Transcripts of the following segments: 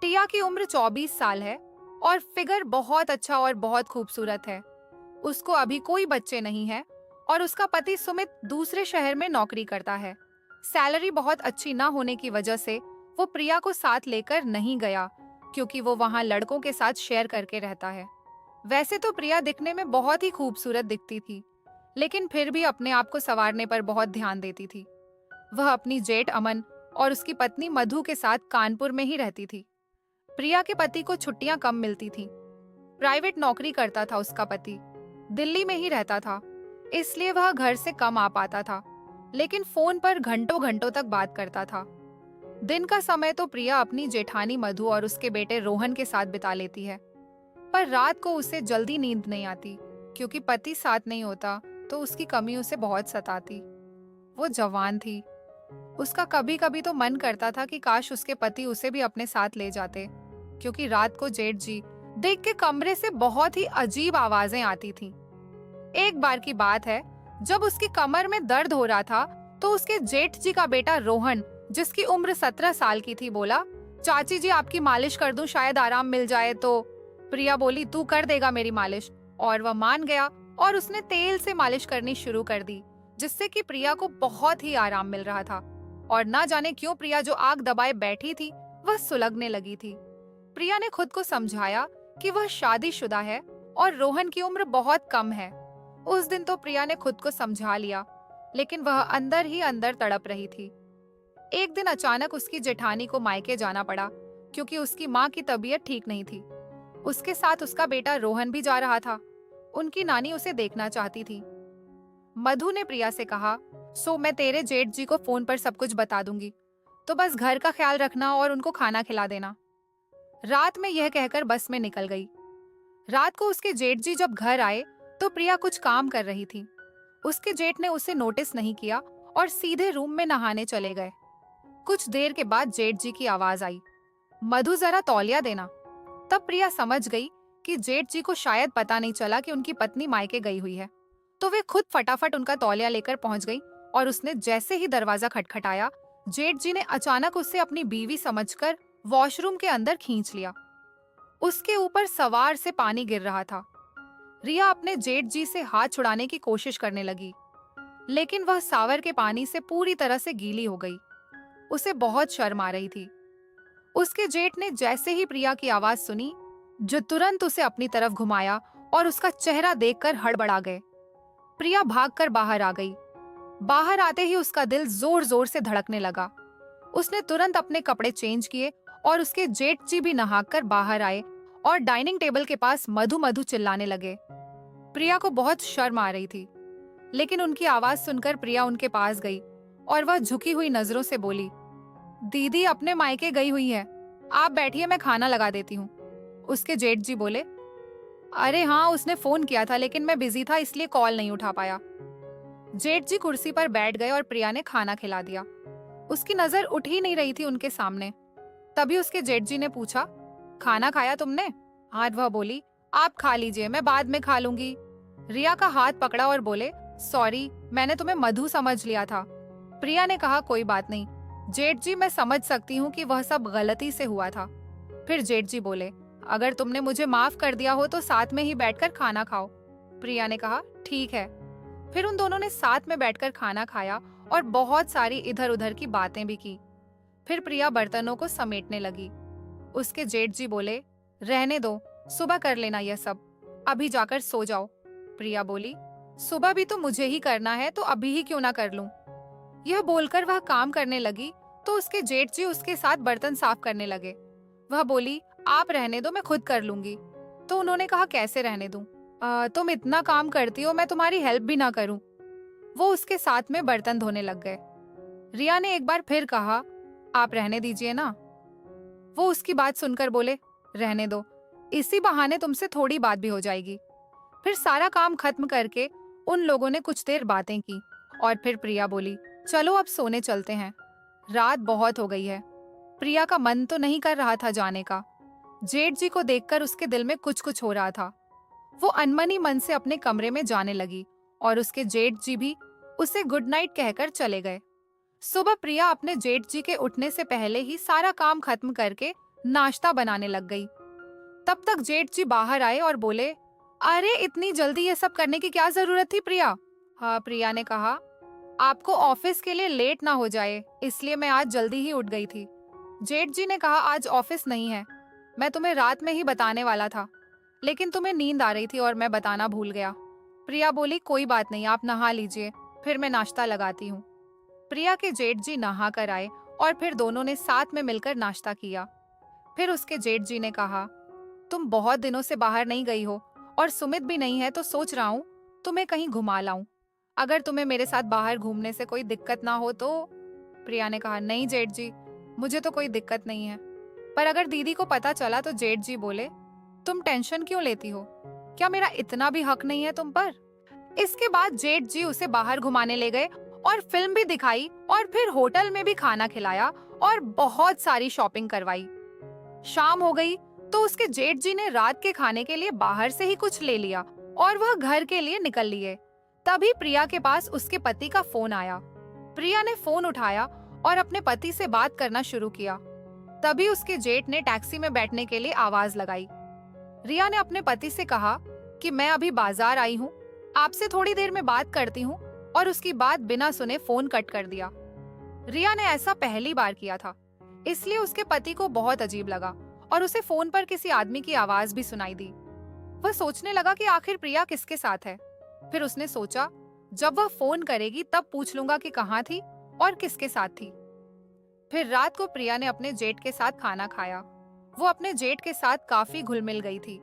टिया की उम्र 24 साल है और फिगर बहुत अच्छा और बहुत खूबसूरत है। उसको अभी कोई बच्चे नहीं है और उसका पति सुमित दूसरे शहर में नौकरी करता है। सैलरी बहुत अच्छी ना होने की वजह से वो प्रिया को साथ लेकर नहीं गया, क्योंकि वो वहाँ लड़कों के साथ शेयर करके रहता है। वैसे तो प्रिया दिखने में बहुत ही खूबसूरत दिखती थी, लेकिन फिर भी अपने आप को संवारने पर बहुत ध्यान देती थी। वह अपनी जेठ अमन और उसकी पत्नी मधु के साथ कानपुर में ही रहती थी। प्रिया के पति को छुट्टियां कम मिलती थीं। प्राइवेट नौकरी करता था उसका पति, दिल्ली में ही रहता था, इसलिए वह घर से कम आ पाता था, लेकिन फोन पर घंटों घंटों तक बात करता था। दिन का समय तो प्रिया अपनी जेठानी मधु और उसके बेटे रोहन के साथ बिता लेती है, पर रात को उसे जल्दी नींद नहीं आती, क्योंकि पति साथ नहीं होता तो उसकी कमी उसे बहुत सताती। वो जवान थी, उसका कभी कभी तो मन करता था कि काश उसके पति उसे भी अपने साथ ले जाते, क्योंकि रात को जेठ जी देख के कमरे से बहुत ही अजीब आवाजें आती थीं। एक बार की बात है, जब उसकी कमर में दर्द हो रहा था तो उसके जेठ जी का बेटा रोहन, जिसकी उम्र 17 साल की थी, बोला, चाची जी आपकी मालिश कर दूं, शायद आराम मिल जाए। तो प्रिया बोली, तू कर देगा मेरी मालिश, और वह मान गया और उसने तेल से मालिश करनी शुरू कर दी, जिससे कि प्रिया को बहुत ही आराम मिल रहा था। और ना जाने क्यों प्रिया जो आग दबाए बैठी थी वह सुलगने लगी थी। प्रिया ने खुद को समझाया कि वह शादीशुदा है और रोहन की उम्र बहुत कम है। उस दिन तो प्रिया ने खुद को समझा लिया, लेकिन वह अंदर ही अंदर तड़प रही थी। एक दिन अचानक उसकी जेठानी को मायके जाना पड़ा, क्योंकि उसकी माँ की तबीयत ठीक नहीं थी। उसके साथ उसका बेटा रोहन भी जा रहा था। उनकी नानी उसे देखना चाहती थी। मधु ने प्रिया से कहा, सो मैं तेरे जेठ जी को फोन पर सब कुछ बता दूंगी, तो बस घर का ख्याल रखना और उनको खाना खिला देना। रात में यह कहकर बस में निकल गई। रात को उसके जेठ जी जब घर आए तो प्रिया कुछ काम कर रही थी। उसके जेठ ने उसे नोटिस नहीं किया और सीधे रूम में नहाने चले गए। कुछ देर के बाद जेठ जी की आवाज आई, मधु जरा तौलिया देना। तब प्रिया समझ गई कि जेठ जी को शायद पता नहीं चला कि उनकी पत्नी मायके गई हुई है, तो वे खुद फटाफट उनका तौलिया लेकर पहुंच गई। और उसने जैसे ही दरवाजा खटखटाया, जेठ जी ने अचानक उसे अपनी बीवी समझकर वॉशरूम के अंदर खींच लिया। उसके ऊपर सवार से पानी गिर रहा था। रिया अपने जेठ जी से हाथ छुड़ाने की कोशिश करने लगी, लेकिन वह सावर के पानी से पूरी तरह से गीली हो गई। उसे बहुत शर्म आ रही थी। उसके जेठ ने जैसे ही प्रिया की आवाज सुनी, जो तुरंत उसे अपनी तरफ घुमाया और उसका चेहरा देखकर हड़बड़ा गए। प्रिया भागकर बाहर आ गई। बाहर आते ही उसका दिल जोर जोर से धड़कने लगा। उसने तुरंत अपने कपड़े चेंज किए और उसके जेठ जी भी नहाकर बाहर आए और डाइनिंग टेबल के पास मधु मधु चिल्लाने लगे। प्रिया को बहुत शर्म आ रही थी, लेकिन उनकी आवाज सुनकर प्रिया उनके पास गई और वह झुकी हुई नजरों से बोली, दीदी अपने मायके गई हुई है, आप बैठिए, मैं खाना लगा देती हूँ। उसके जेठ जी बोले, अरे हाँ, उसने फोन किया था लेकिन मैं बिजी था, इसलिए कॉल नहीं उठा पाया। जेठ जी कुर्सी पर बैठ गए और प्रिया ने खाना खिला दिया। उसकी नजर उठ ही नहीं रही थी उनके सामने। तभी उसके जेठ जी ने पूछा, खाना खाया तुमने? आज वह बोली, आप खा लीजिए, मैं बाद में खा लूंगी। रिया का हाथ पकड़ा और बोले, सॉरी, मैंने तुम्हें मधु समझ लिया था। प्रिया ने कहा, कोई बात नहीं जेठ जी, मैं समझ सकती हूँ कि वह सब गलती से हुआ था। फिर जेठ जी बोले, अगर तुमने मुझे माफ कर दिया हो तो साथ में ही बैठकर खाना खाओ। प्रिया ने कहा, ठीक है। फिर उन दोनों ने साथ में बैठकर खाना खाया और बहुत सारी इधर उधर की बातें भी की। फिर प्रिया बर्तनों को समेटने लगी। उसके जेठ जी बोले, रहने दो, सुबह कर लेना यह सब, अभी जाकर सो जाओ। प्रिया बोली, सुबह भी तो मुझे ही करना है, तो अभी ही क्यों ना कर लूं। यह बोलकर वह काम करने लगी तो उसके जेठ जी उसके साथ बर्तन साफ करने लगे। वह बोली, आप रहने दो, मैं खुद कर लूंगी। तो उन्होंने कहा, कैसे रहने दूं? तुम इतना काम करती हो, मैं तुम्हारी हेल्प भी ना करूं। वो उसके साथ में बर्तन धोने लग गए। रिया ने एक बार फिर कहा, आप रहने दीजिए ना। वो उसकी बात सुनकर बोले, रहने दो, इसी बहाने तुमसे थोड़ी बात भी हो जाएगी। फिर सारा काम खत्म करके उन लोगों ने कुछ देर बातें की और फिर प्रिया बोली, चलो अब सोने चलते हैं, रात बहुत हो गई है। प्रिया का मन तो नहीं कर रहा था जाने का। जेठ जी को देखकर उसके दिल में कुछ कुछ हो रहा था। वो अनमनी मन से अपने कमरे में जाने लगी और उसके जेठ जी भी उसे गुड नाइट कहकर चले गए। सुबह प्रिया अपने जेठ जी के उठने से पहले ही सारा काम खत्म करके नाश्ता बनाने लग गई। तब तक जेठ जी बाहर आए और बोले, अरे इतनी जल्दी ये सब करने की क्या जरूरत थी प्रिया? हाँ, प्रिया ने कहा, आपको ऑफिस के लिए लेट ना हो जाए इसलिए मैं आज जल्दी ही उठ गई थी। जेठ जी ने कहा, आज ऑफिस नहीं है, मैं तुम्हें रात में ही बताने वाला था, लेकिन तुम्हें नींद आ रही थी और मैं बताना भूल गया। प्रिया बोली, कोई बात नहीं, आप नहा लीजिए, फिर मैं नाश्ता लगाती हूँ। प्रिया के जेठ जी नहा कर आए और फिर दोनों ने साथ में मिलकर नाश्ता किया। फिर उसके जेठ जी ने कहा, तुम बहुत दिनों से बाहर नहीं गई हो और सुमित भी नहीं है, तो सोच रहा हूँ तुम्हें कहीं घुमा लाऊं। अगर तुम्हें मेरे साथ बाहर घूमने से कोई दिक्कत ना हो तो। प्रिया ने कहा, नहीं जेठ जी, मुझे तो कोई दिक्कत नहीं है, पर अगर दीदी को पता चला तो। जेठ जी बोले, तुम टेंशन क्यों लेती हो? क्या मेरा इतना भी हक नहीं है तुम पर? इसके बाद जेठ जी उसे बाहर घुमाने ले गए और फिल्म भी दिखाई और फिर होटल में भी खाना खिलाया और बहुत सारी शॉपिंग करवाई। शाम हो गई तो उसके जेठ जी ने रात के खाने के लिए बाहर से ही कुछ ले लिया और वह घर के लिए निकल लिए। तभी प्रिया के पास उसके पति का फोन आया। प्रिया ने फोन उठाया और अपने पति से बात करना शुरू किया। तभी उसके जेठ ने टैक्सी में बैठने के लिए आवाज लगाई। रिया ने अपने पति से कहा कि मैं अभी बाजार आई हूँ, आपसे थोड़ी देर में बात करती हूँ, और उसकी बात बिना सुने फोन कट कर दिया। रिया ने ऐसा पहली बार किया था, इसलिए उसके पति को बहुत अजीब लगा और उसे फोन पर किसी आदमी की आवाज भी सुनाई दी। वह सोचने लगा कि आखिर प्रिया किसके साथ है। फिर उसने सोचा, जब वह फोन करेगी तब पूछ लूंगा कि कहाँ थी और किसके साथ थी। फिर रात को प्रिया ने अपने जेठ के साथ खाना खाया। वो अपने जेठ के साथ काफी घुल मिल गई थी।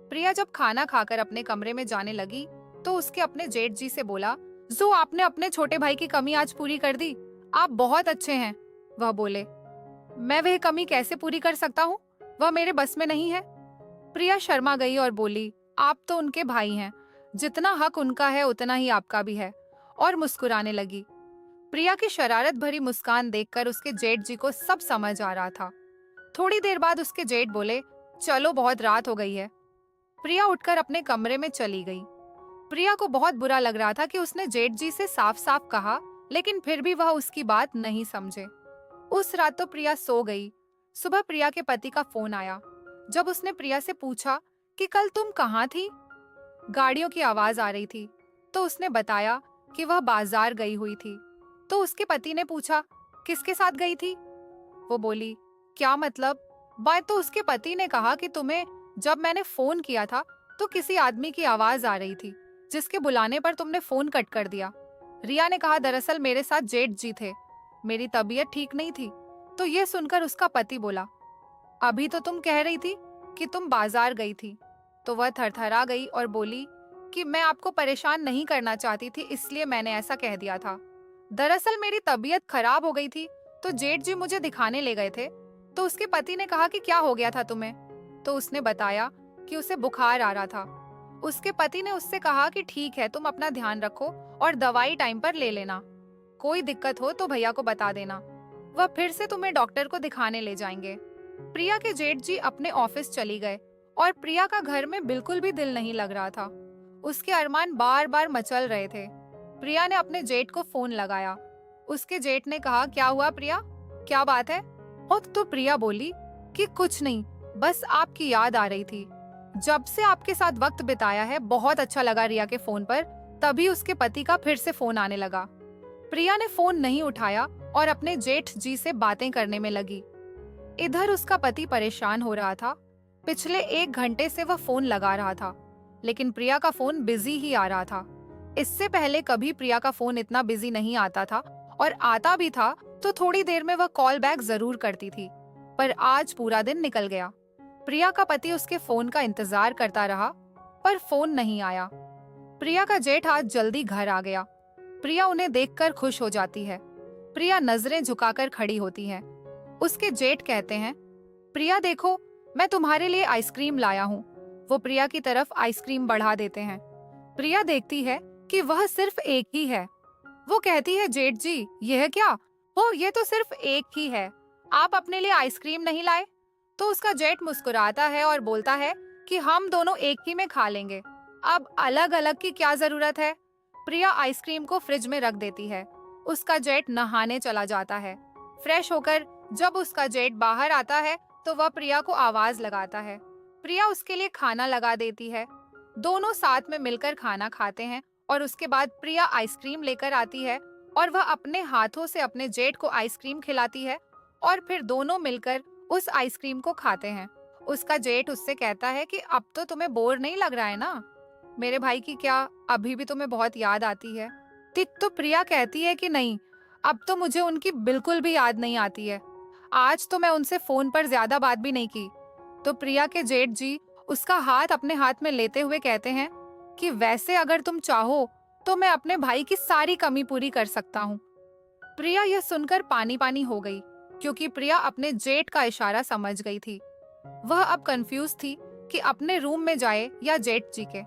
प्रिया जब खाना खाकर अपने कमरे में जाने लगी तो उसके अपने जेठ जी से बोला, जो आपने अपने छोटे भाई की कमी आज पूरी कर दी, आप बहुत अच्छे हैं। वह बोले, मैं वह कमी कैसे पूरी कर सकता हूँ, वह मेरे बस में नहीं है। प्रिया शर्मा गई और बोली, आप तो उनके भाई हैं, जितना हक उनका है उतना ही आपका भी है, और मुस्कुराने लगी। प्रिया की शरारत भरी मुस्कान देखकर उसके जेठ जी को सब समझ आ रहा था। थोड़ी देर बाद उसके जेठ बोले, चलो बहुत रात हो गई है। प्रिया उठकर अपने कमरे में चली गई। प्रिया को बहुत बुरा लग रहा था कि उसने जेठ जी से साफ साफ कहा, लेकिन फिर भी वह उसकी बात नहीं समझे। उस रात तो प्रिया सो गई। सुबह प्रिया के पति का फोन आया। जब उसने प्रिया से पूछा कि कल तुम कहाँ थी, गाड़ियों की आवाज आ रही थी, तो उसने बताया कि वह बाजार गई हुई थी। तो उसके पति ने पूछा, किसके साथ गई थी? वो बोली, क्या मतलब? बात तो उसके पति ने कहा कि तुम्हें जब मैंने फोन किया था तो किसी आदमी की आवाज आ रही थी, जिसके बुलाने पर तुमने फोन कट कर दिया। रिया ने कहा, दरअसल मेरे साथ जेठ जी थे, मेरी तबीयत ठीक नहीं थी। तो ये सुनकर उसका पति बोला, अभी तो तुम कह रही थी कि तुम बाजार गई थी। तो वह थरथरा गई और बोली कि मैं आपको परेशान नहीं करना चाहती थी, इसलिए मैंने ऐसा कह दिया था। दरअसल मेरी तबीयत खराब हो गई थी, तो जेठ जी मुझे दिखाने ले गए थे। तो उसके पति ने कहा कि क्या हो गया था तुम्हें? तो उसने बताया कि उसे बुखार आ रहा था। उसके पति ने उससे कहा कि ठीक है, तुम अपना ध्यान रखो और दवाई टाइम पर ले लेना, कोई दिक्कत हो तो भैया को बता देना, वह फिर से तुम्हें डॉक्टर को दिखाने ले जाएंगे। प्रिया के जेठ जी अपने ऑफिस चली गए और प्रिया का घर में बिल्कुल भी दिल नहीं लग रहा था। उसके अरमान बार बार मचल रहे थे। प्रिया ने अपने जेठ को फोन लगाया। उसके जेठ ने कहा, क्या हुआ प्रिया, क्या बात है? और तो प्रिया बोली कि कुछ नहीं, बस आपकी याद आ रही थी। जब से आपके साथ वक्त बिताया है बहुत अच्छा लगा रिया के फोन पर। तभी उसके पति का फिर से फोन आने लगा। प्रिया ने फोन नहीं उठाया और अपने जेठ जी से बातें करने में लगी। इधर उसका पति परेशान हो रहा था। पिछले 1 घंटे से वह फोन लगा रहा था, लेकिन प्रिया का फोन बिजी ही आ रहा था। इससे पहले कभी प्रिया का फोन इतना बिजी नहीं आता था, और आता भी था तो थोड़ी देर में वह कॉल बैक जरूर करती थी। पर आज पूरा दिन निकल गया। प्रिया का पति उसके फोन का इंतजार करता रहा, पर फोन नहीं आया। प्रिया का जेठ आज जल्दी घर आ गया। प्रिया उन्हें देखकर खुश हो जाती है। प्रिया नजरें झुकाकर खड़ी होती है। उसके जेठ कहते हैं, प्रिया देखो, मैं तुम्हारे लिए आइसक्रीम लाया हूँ। वो प्रिया की तरफ आइसक्रीम बढ़ा देते हैं। प्रिया देखती है कि वह सिर्फ एक ही है। वो कहती है, जेठ जी यह क्या? ओ, ये तो सिर्फ एक ही है, आप अपने लिए आइसक्रीम नहीं लाए? तो उसका जेठ मुस्कुराता है और बोलता है कि हम दोनों एक ही में खा लेंगे, अब अलग अलग की क्या जरूरत है। प्रिया आइसक्रीम को फ्रिज में रख देती है। उसका जेठ नहाने चला जाता है। फ्रेश होकर जब उसका जेठ बाहर आता है तो वह प्रिया को आवाज लगाता है। प्रिया उसके लिए खाना लगा देती है। दोनों साथ में मिलकर खाना खाते हैं और उसके बाद प्रिया आइसक्रीम लेकर आती है और वह अपने हाथों से अपने जेठ को आइसक्रीम खिलाती है और फिर दोनों मिलकर उस आइसक्रीम को खाते हैं। उसका जेठ उससे कहता है कि अब तो तुम्हें बोर नहीं लग रहा है ना? मेरे भाई की क्या अभी भी तुम्हें बहुत याद आती है? तो प्रिया कहती है कि नहीं, अब तो मुझे उनकी बिल्कुल भी याद नहीं आती है। आज तो मैं उनसे फोन पर ज्यादा बात भी नहीं की। तो प्रिया के जेठ जी उसका हाथ अपने हाथ में लेते हुए कहते हैं कि वैसे अगर तुम चाहो तो मैं अपने भाई की सारी कमी पूरी कर सकता हूँ। प्रिया यह सुनकर पानी पानी हो गई, क्योंकि प्रिया अपने जेठ का इशारा समझ गई थी। वह अब कंफ्यूज थी कि अपने रूम में जाए या जेठ जी के।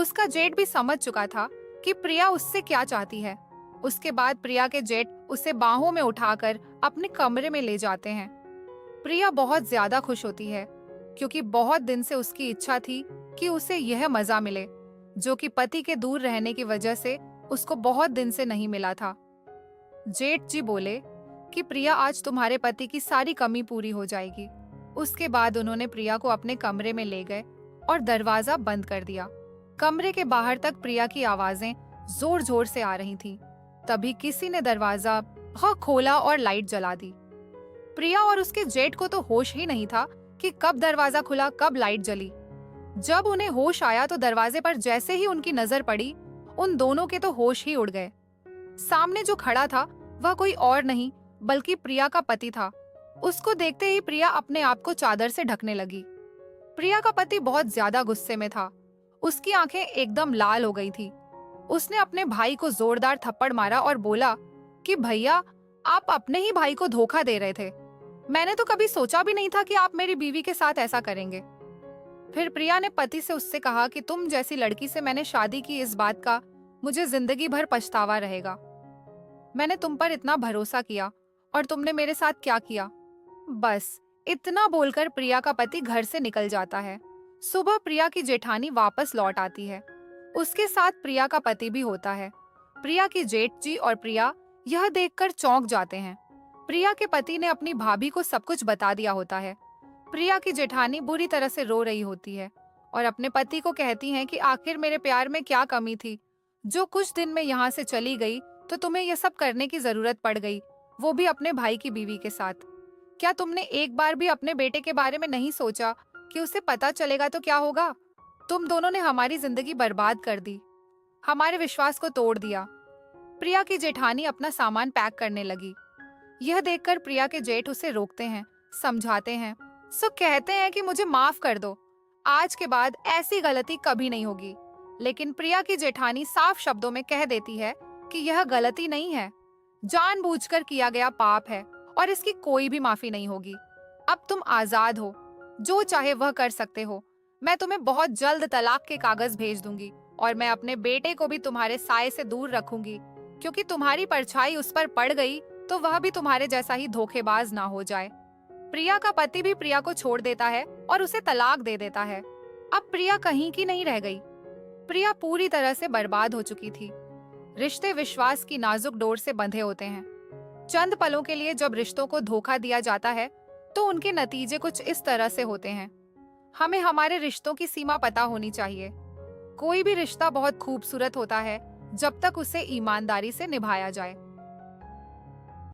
उसका जेठ भी समझ चुका था कि प्रिया उससे क्या चाहती है। उसके बाद प्रिया के जेठ उसे बाहों में उठाकर अपने कमरे में ले जाते हैं। प्रिया बहुत ज्यादा खुश होती है, क्योंकि बहुत दिन से उसकी इच्छा थी कि उसे यह मजा मिले जो कि पति के दूर रहने की वजह से उसको बहुत दिन से नहीं मिला था। जेठ जी बोले कि प्रिया आज तुम्हारे पति की सारी कमी पूरी हो जाएगी। उसके बाद उन्होंने प्रिया को अपने कमरे में ले गए और दरवाजा बंद कर दिया। कमरे के बाहर तक प्रिया की आवाजें जोर जोर से आ रही थीं। तभी किसी ने दरवाजा खोला और लाइट जला दी। प्रिया और उसके जेठ को तो होश ही नहीं था कि कब दरवाजा खुला, कब लाइट जली। जब उन्हें होश आया तो दरवाजे पर जैसे ही उनकी नजर पड़ी, उन दोनों के तो होश ही उड़ गए। सामने जो खड़ा था वह कोई और नहीं बल्कि प्रिया का पति था। उसको देखते ही प्रिया अपने आप को चादर से ढकने लगी। प्रिया का पति बहुत ज्यादा गुस्से में था। उसकी आंखें एकदम लाल हो गई थी। उसने अपने भाई को जोरदार थप्पड़ मारा और बोला कि भैया, आप अपने ही भाई को धोखा दे रहे थे। मैंने तो कभी सोचा भी नहीं था कि आप मेरी बीवी के साथ ऐसा करेंगे। फिर प्रिया ने पति से उससे कहा कि तुम जैसी लड़की से मैंने शादी की, इस बात का मुझे जिंदगी भर पछतावा रहेगा। मैंने तुम पर इतना भरोसा किया और तुमने मेरे साथ क्या किया। बस इतना बोलकर प्रिया का पति घर से निकल जाता है। सुबह प्रिया की जेठानी वापस लौट आती है। उसके साथ प्रिया का पति भी होता है। प्रिया की जेठ जी और प्रिया यह देखकर चौंक जाते हैं। प्रिया के पति ने अपनी भाभी को सब कुछ बता दिया होता है। प्रिया की जेठानी बुरी तरह से रो रही होती है और अपने पति को कहती हैं कि आखिर मेरे प्यार में क्या कमी थी जो कुछ दिन में यहाँ से चली गई तो तुम्हें यह सब करने की जरूरत पड़ गई, वो भी अपने भाई की बीवी के साथ। क्या तुमने एक बार भी अपने बेटे के बारे में नहीं सोचा कि उसे पता चलेगा तो क्या होगा? तुम दोनों ने हमारी जिंदगी बर्बाद कर दी, हमारे विश्वास को तोड़ दिया। प्रिया की जेठानी अपना सामान पैक करने लगी। यह देखकर प्रिया के जेठ उसे रोकते हैं, समझाते हैं, कहते हैं कि मुझे माफ कर दो, आज के बाद ऐसी गलती कभी नहीं होगी। लेकिन प्रिया की जेठानी साफ शब्दों में कह देती है कि यह गलती नहीं है, जानबूझकर किया गया पाप है और इसकी कोई भी माफी नहीं होगी। अब तुम आजाद हो, जो चाहे वह कर सकते हो। मैं तुम्हें बहुत जल्द तलाक के कागज भेज दूंगी और मैं अपने बेटे को भी तुम्हारे साए से दूर रखूंगी, क्योंकि तुम्हारी परछाई उस पर पड़ गई तो वह भी तुम्हारे जैसा ही धोखेबाज ना हो जाए। प्रिया का पति भी प्रिया को छोड़ देता है और उसे तलाक दे देता है। अब प्रिया कहीं की नहीं रह गई। प्रिया पूरी तरह से बर्बाद हो चुकी थी। रिश्ते विश्वास की नाजुक डोर से बंधे होते हैं। चंद पलों के लिए जब रिश्तों को धोखा दिया जाता है तो उनके नतीजे कुछ इस तरह से होते हैं। हमें हमारे रिश्तों की सीमा पता होनी चाहिए। कोई भी रिश्ता बहुत खूबसूरत होता है जब तक उसे ईमानदारी से निभाया जाए।